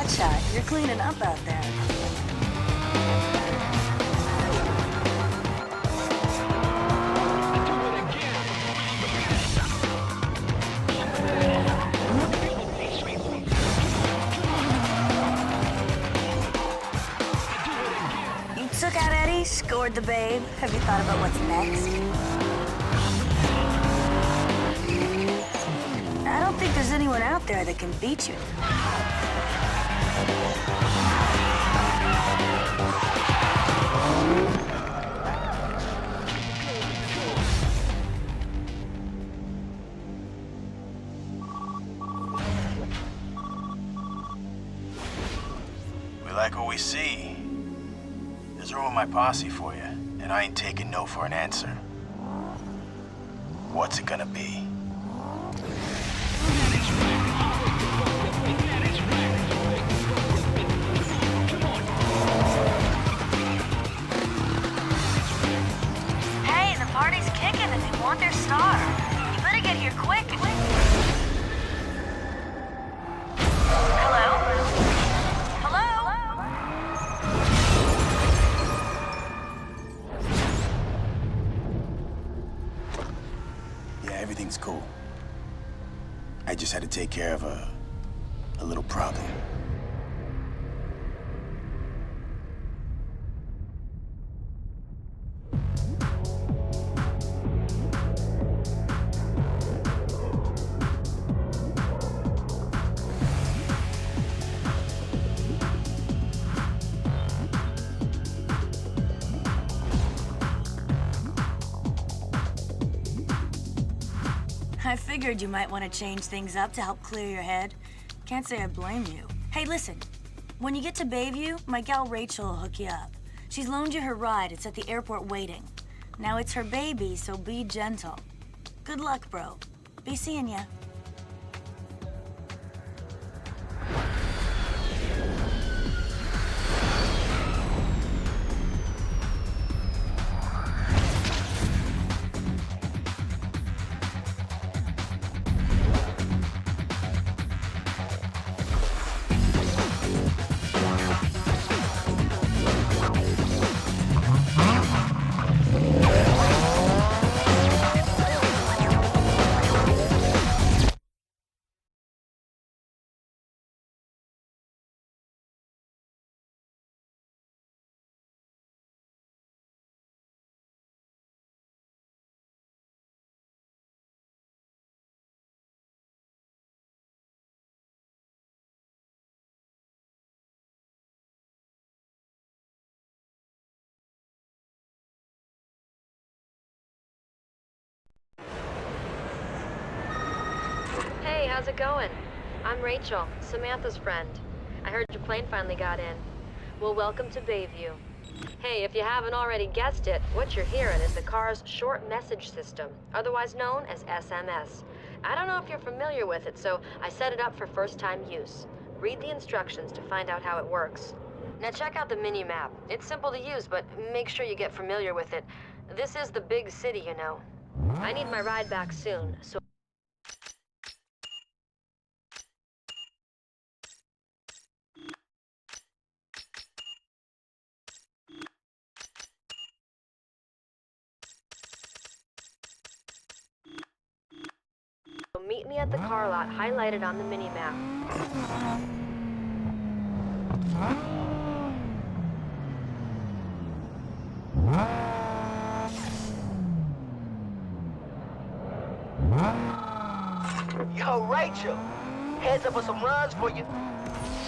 hotshot. You're cleaning up out there. You took out Eddie, scored the babe. Have you thought about what's next? I don't think there's anyone out there that can beat you. We like what we see. There's room in my posse for you, and I ain't taking no for an answer. What's it gonna be? Hey, the party's kicking and they want their star. You better get here quick. Hello? Hello? Yeah, everything's cool. I just had to take care of a little problem. I figured you might want to change things up to help clear your head. Can't say I blame you. Hey, listen. When you get to Bayview, my gal Rachel will hook you up. She's loaned you her ride. It's at the airport waiting. Now it's her baby, so be gentle. Good luck, bro. Be seeing ya. Hey, how's it going? I'm Rachel, Samantha's friend. I heard your plane finally got in. Well, welcome to Bayview. Hey, if you haven't already guessed it, what you're hearing is the car's short message system, otherwise known as SMS. I don't know if you're familiar with it, so I set it up for first-time use. Read the instructions to find out how it works. Now check out the mini-map. It's simple to use, but make sure you get familiar with it. This is the big city, you know. I need my ride back soon, so meet me at the car lot highlighted on the mini-map. Yo, Rachel, heads up for some runs for you.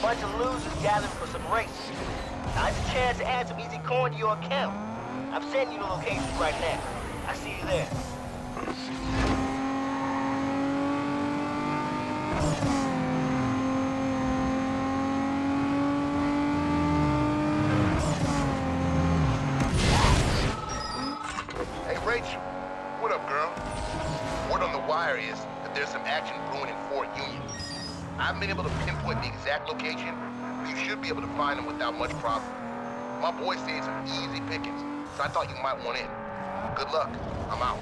Bunch of losers gathering for some races. Now it's a chance to add some easy coin to your account. I'm sending you the location right now. I see you there. Hey, Rachel. What up, girl? Word on the wire is that there's some action brewing in Fort Union. I haven't been able to pinpoint the exact location, but you should be able to find them without much problem. My boy said some easy pickings, so I thought you might want in. Good luck. I'm out.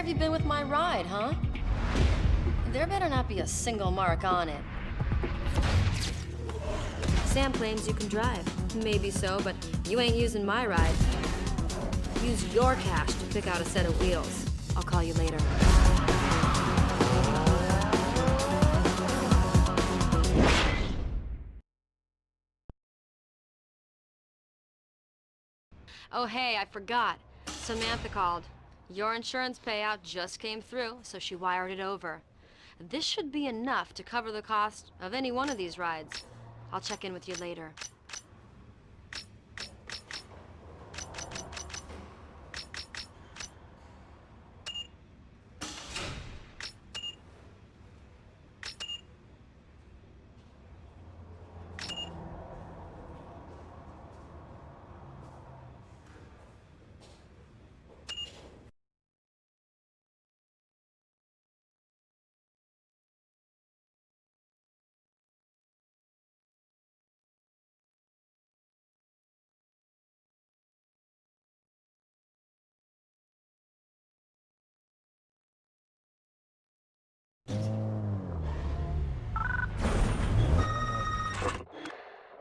have you been with my ride, huh? There better not be a single mark on it. Sam claims you can drive. Maybe so, but you ain't using my ride. Use your cash to pick out a set of wheels. I'll call you later. Oh, hey, I forgot. Samantha called. Your insurance payout just came through, so she wired it over. This should be enough to cover the cost of any one of these rides. I'll check in with you later.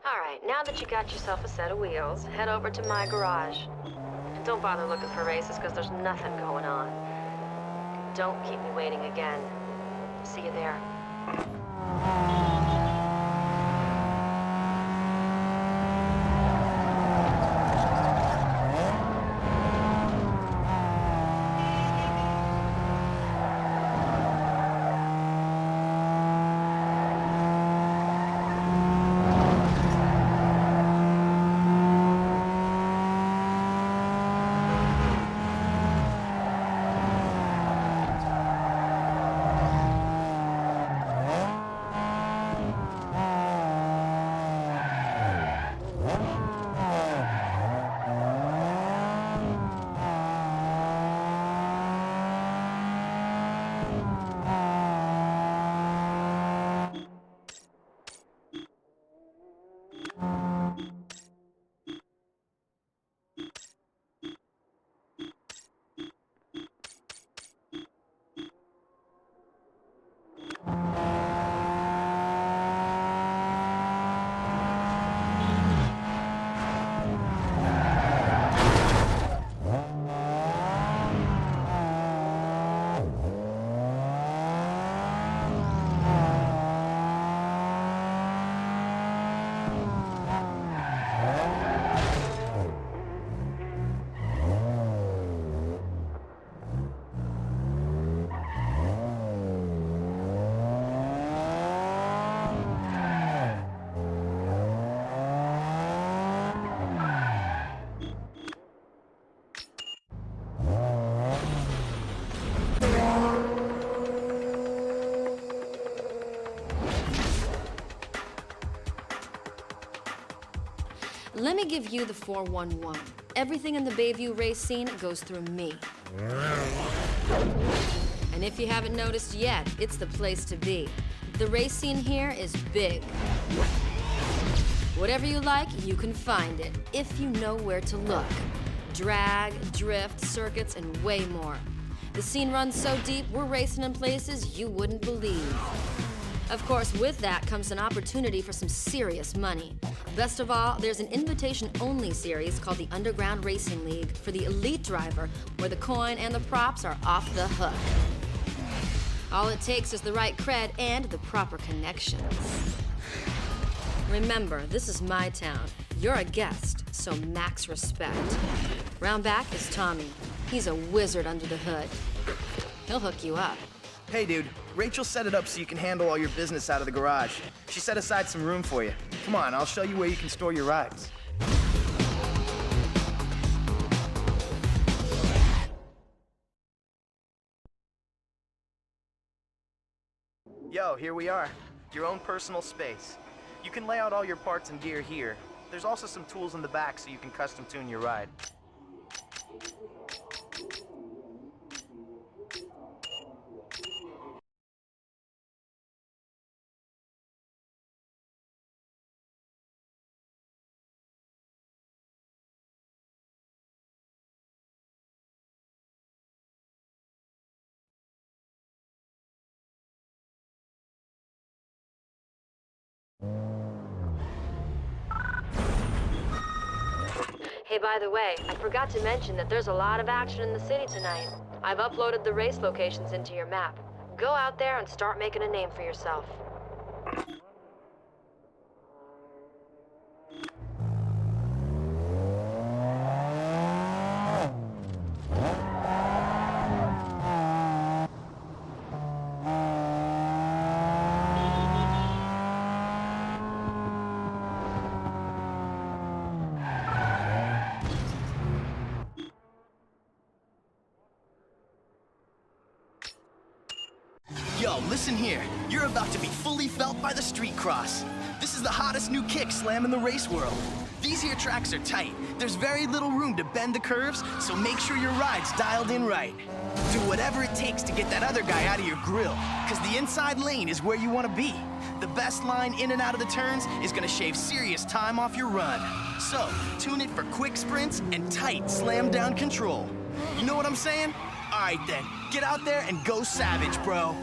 Alright, now that you got yourself a set of wheels, head over to my garage. And don't bother looking for races, because there's nothing going on. Don't keep me waiting again. See you there. Let me give you the 411. Everything in the Bayview race scene goes through me. And if you haven't noticed yet, it's the place to be. The race scene here is big. Whatever you like, you can find it, if you know where to look. Drag, drift, circuits, and way more. The scene runs so deep, we're racing in places you wouldn't believe. Of course, with that comes an opportunity for some serious money. Best of all, there's an invitation-only series called the Underground Racing League for the elite driver, where the coin and the props are off the hook. All it takes is the right cred and the proper connections. Remember, this is my town. You're a guest, so max respect. Round back is Tommy. He's a wizard under the hood. He'll hook you up. Hey, dude. Rachel set it up so you can handle all your business out of the garage. She set aside some room for you. Come on, I'll show you where you can store your rides. Yo, here we are. Your own personal space. You can lay out all your parts and gear here. There's also some tools in the back so you can custom tune your ride. Hey, by the way, I forgot to mention that there's a lot of action in the city tonight. I've uploaded the race locations into your map. Go out there and start making a name for yourself. Yo, listen here. You're about to be fully felt by the street cross. This is the hottest new kick slam in the race world. These here tracks are tight. There's very little room to bend the curves, so make sure your ride's dialed in right. Do whatever it takes to get that other guy out of your grill, because the inside lane is where you want to be. The best line in and out of the turns is going to shave serious time off your run. So, tune it for quick sprints and tight slam down control. You know what I'm saying? All right then, get out there and go savage, bro.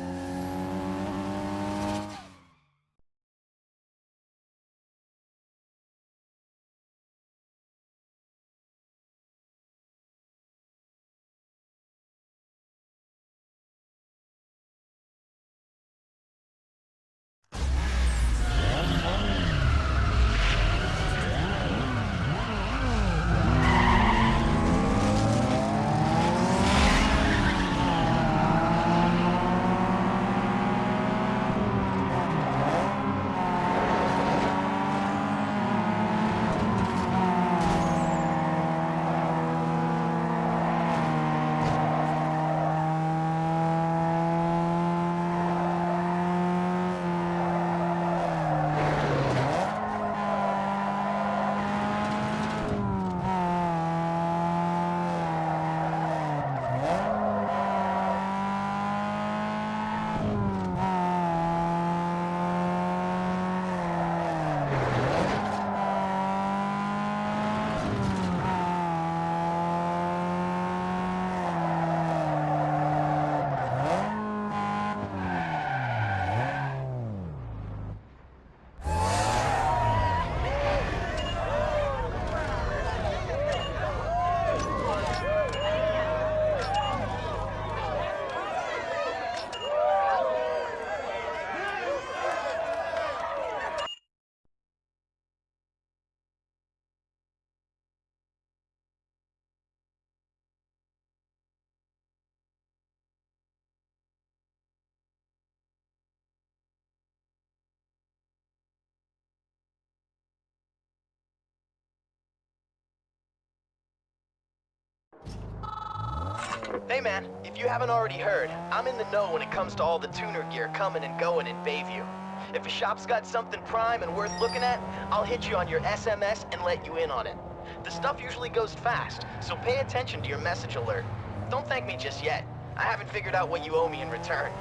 Hey man, if you haven't already heard, I'm in the know when it comes to all the tuner gear coming and going in Bayview. If a shop's got something prime and worth looking at, I'll hit you on your SMS and let you in on it. The stuff usually goes fast, so pay attention to your message alert. Don't thank me just yet. I haven't figured out what you owe me in return.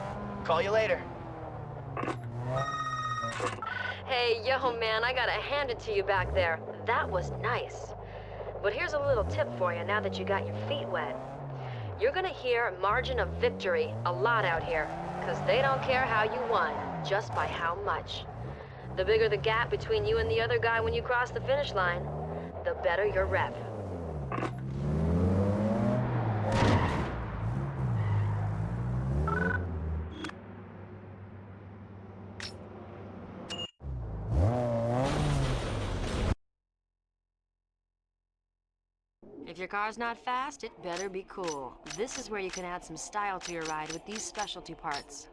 Call you later. Hey, yo, man, I gotta hand it to you back there. That was nice. But here's a little tip for you now that you got your feet wet. You're gonna hear margin of victory a lot out here, because they don't care how you won, just by how much. The bigger the gap between you and the other guy when you cross the finish line, the better your rep. If your car's not fast, it better be cool. This is where you can add some style to your ride with these specialty parts.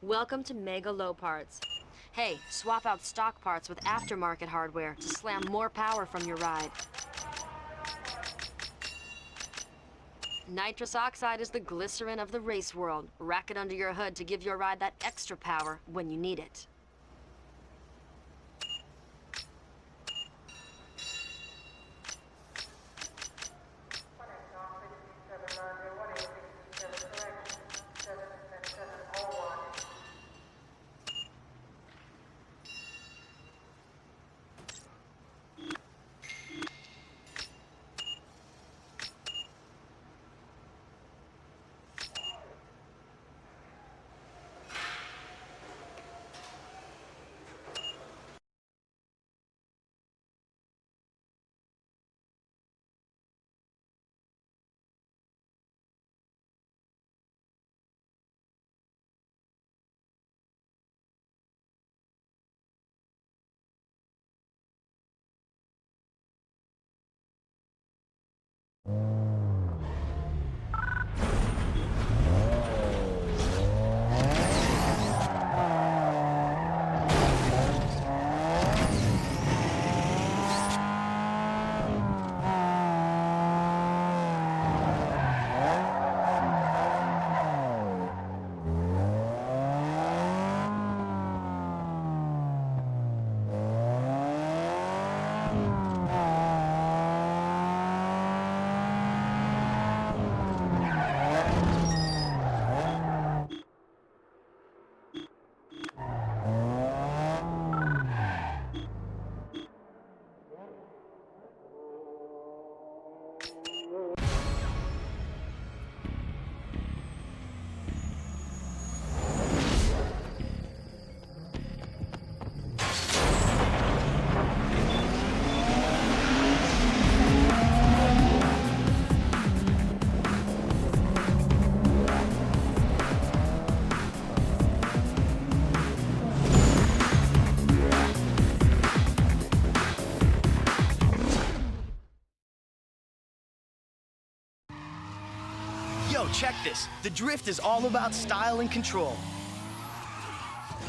Welcome to Mega Low Parts. Hey, swap out stock parts with aftermarket hardware to slam more power from your ride. Nitrous oxide is the glycerin of the race world. Rack it under your hood to give your ride that extra power when you need it. Yo, check this. The drift is all about style and control.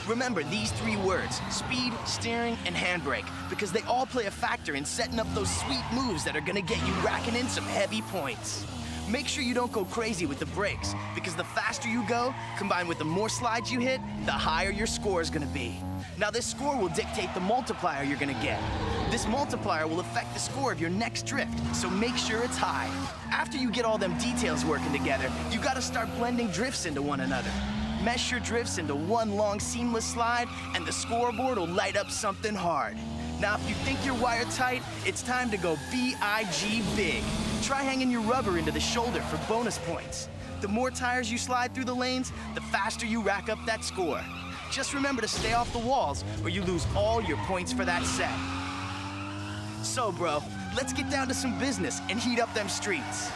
Remember these three words: speed, steering, and handbrake, because they all play a factor in setting up those sweet moves that are gonna get you racking in some heavy points. Make sure you don't go crazy with the brakes, because the faster you go, combined with the more slides you hit, the higher your score is gonna be. Now this score will dictate the multiplier you're gonna get. This multiplier will affect the score of your next drift, so make sure it's high. After you get all them details working together, you gotta start blending drifts into one another. Mesh your drifts into one long seamless slide, and the scoreboard will light up something hard. Now if you think you're wired tight, it's time to go B-I-G big. Try hanging your rubber into the shoulder for bonus points. The more tires you slide through the lanes, the faster you rack up that score. Just remember to stay off the walls, or you lose all your points for that set. So, bro, let's get down to some business and heat up them streets.